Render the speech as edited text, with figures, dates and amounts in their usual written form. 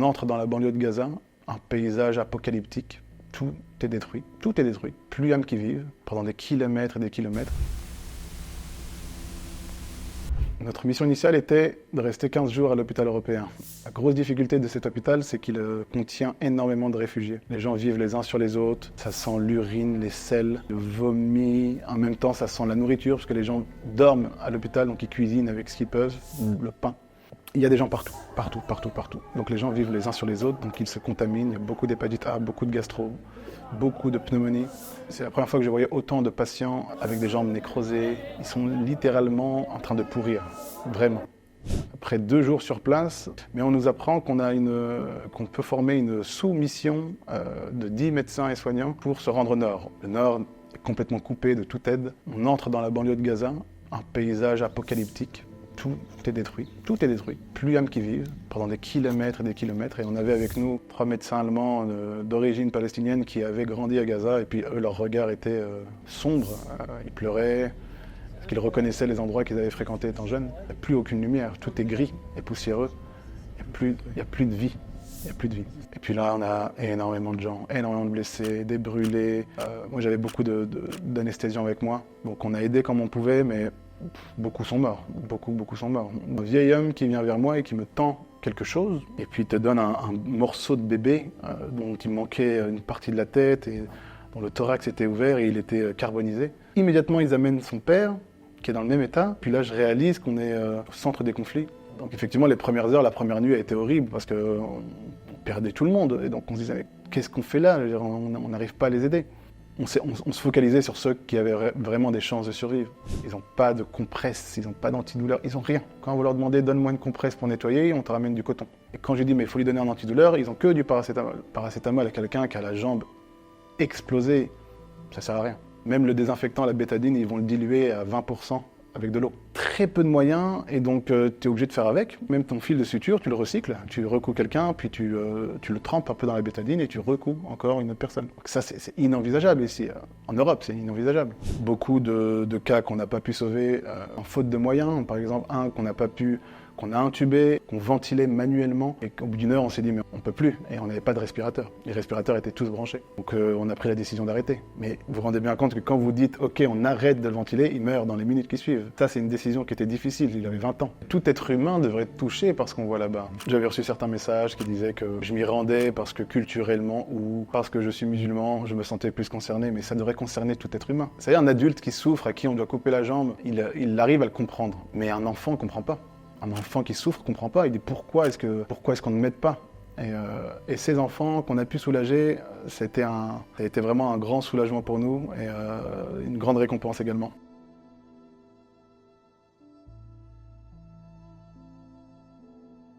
On entre dans la banlieue de Gaza, un paysage apocalyptique. Tout est détruit, tout est détruit. Plus âmes qui vivent, pendant des kilomètres et des kilomètres. Notre mission initiale était de rester 15 jours à l'hôpital européen. La grosse difficulté de cet hôpital, c'est qu'il contient énormément de réfugiés. Les gens vivent les uns sur les autres, ça sent l'urine, les selles, le vomi. En même temps, ça sent la nourriture, parce que les gens dorment à l'hôpital, donc ils cuisinent avec ce qu'ils peuvent, le pain. Il y a des gens partout, partout. Donc les gens vivent les uns sur les autres, donc ils se contaminent. Il y a beaucoup d'hépatite A, beaucoup de gastro, beaucoup de pneumonie. C'est la première fois que je voyais autant de patients avec des jambes nécrosées. Ils sont littéralement en train de pourrir, vraiment. Après 2 jours sur place, mais on nous apprend qu'on peut former une sous-mission de 10 médecins et soignants pour se rendre au nord. Le nord est complètement coupé de toute aide. On entre dans la banlieue de Gaza, un paysage apocalyptique. Tout est détruit, plus âmes qui vivent, pendant des kilomètres et des kilomètres. Et on avait avec nous 3 médecins allemands d'origine palestinienne qui avaient grandi à Gaza, et puis eux, leur regard était sombre. Ils pleuraient, parce qu'ils reconnaissaient les endroits qu'ils avaient fréquentés étant jeunes. Il n'y a plus aucune lumière, tout est gris et poussiéreux. Il n'y a plus de vie. Et puis là, on a énormément de gens, énormément de blessés, des brûlés. Moi, j'avais beaucoup d'anesthésiants avec moi, donc on a aidé comme on pouvait, mais beaucoup sont morts, beaucoup sont morts. Un vieil homme qui vient vers moi et qui me tend quelque chose, et puis il te donne un morceau de bébé dont il manquait une partie de la tête et dont le thorax était ouvert et il était carbonisé. Immédiatement, ils amènent son père, qui est dans le même état, puis là, je réalise qu'on est au centre des conflits. Donc effectivement, les premières heures, la première nuit a été horrible parce qu'on perdait tout le monde, et donc on se disait, mais qu'est-ce qu'on fait là? On n'arrive pas à les aider. On se focalisait sur ceux qui avaient vraiment des chances de survivre. Ils n'ont pas de compresse, ils n'ont pas d'antidouleur, ils n'ont rien. Quand vous leur demandez « donne-moi une compresse pour nettoyer », on te ramène du coton. Et quand je dis « mais il faut lui donner un antidouleur », ils n'ont que du paracétamol. Paracétamol à quelqu'un qui a la jambe explosée, ça sert à rien. Même le désinfectant, la bétadine, ils vont le diluer à 20% avec de l'eau. Très peu de moyens, et donc tu es obligé de faire avec. Même ton fil de suture, tu le recycles, tu recouds quelqu'un, puis tu le trempes un peu dans la bétadine et tu recouds encore une autre personne. Donc ça, c'est inenvisageable ici. En Europe, c'est inenvisageable. Beaucoup de cas qu'on n'a pas pu sauver en faute de moyens. Par exemple, un qu'on a intubé, qu'on ventilait manuellement, et qu'au bout d'une heure, on s'est dit, mais on peut plus, et on n'avait pas de respirateur. Les respirateurs étaient tous branchés. Donc on a pris la décision d'arrêter. Mais vous vous rendez bien compte que quand vous dites, ok, on arrête de le ventiler, il meurt dans les minutes qui suivent. Ça, c'est une décision qui était difficile, il avait 20 ans. Tout être humain devrait être touché par ce qu'on voit là-bas. J'avais reçu certains messages qui disaient que je m'y rendais parce que culturellement, ou parce que je suis musulman, je me sentais plus concerné, mais ça devrait concerner tout être humain. C'est-à-dire un adulte qui souffre, à qui on doit couper la jambe, il arrive à le comprendre. Mais un enfant ne comprend pas. Un enfant qui souffre ne comprend pas, il dit pourquoi est-ce qu'on ne m'aide pas? Et ces enfants qu'on a pu soulager, ça a été vraiment un grand soulagement pour nous et une grande récompense également.